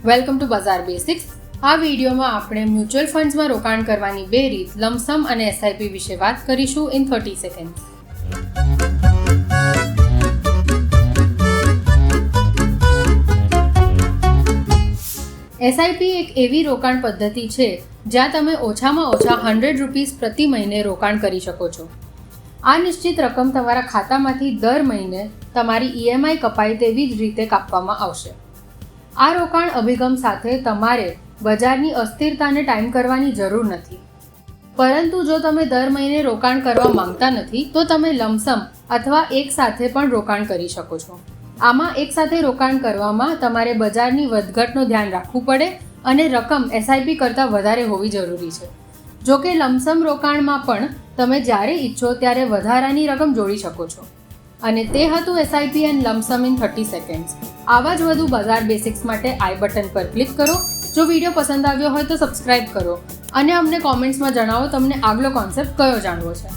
Welcome to બજાર basics. આ વિડીયોમાં આપણે મ્યુચ્યુઅલ ફંડ્સમાં રોકાણ કરવાની બે રીત લમસમ અને એસઆઈપી વિશે વાત કરીશું ઇન 30 સેકન્ડ્સ. એસઆઈપી એક એવી રોકાણ પદ્ધતિ છે જ્યાં તમે ઓછામાં ઓછા 100 રૂપીસ પ્રતિ મહિને રોકાણ કરી શકો છો. આ નિશ્ચિત રકમ તમારા ખાતામાંથી દર મહિને તમારી ઈએમઆઈ કપાય તેવી જ રીતે કાપવામાં આવશે. આ રોકાણ અભિગમ સાથે તમારે બજારની અસ્થિરતાને ટાઈમ કરવાની જરૂર નથી. પરંતુ જો તમે દર મહિને રોકાણ કરવા માંગતા નથી તો તમે લમસમ અથવા એકસાથે પણ રોકાણ કરી શકો છો. આમાં એકસાથે રોકાણ કરવામાં તમારે બજારની વધઘટનું ધ્યાન રાખવું પડે અને રકમ એસઆઈપી કરતાં વધારે હોવી જરૂરી છે. જો કે લમસમ રોકાણમાં પણ તમે જ્યારે ઈચ્છો ત્યારે વધારાની રકમ જોડી શકો છો. અને તે હતું SIP and lump sum in 30 seconds. આવા જ વધુ બજાર બેસિક્સ માટે આઈ બટન પર ક્લિક કરો. જો વિડીયો પસંદ આવ્યો હોય તો સબસ્ક્રાઇબ કરો અને અમને કોમેન્ટ્સમાં જણાવો તમને આગલો કોન્સેપ્ટ કયો જાણવો છે.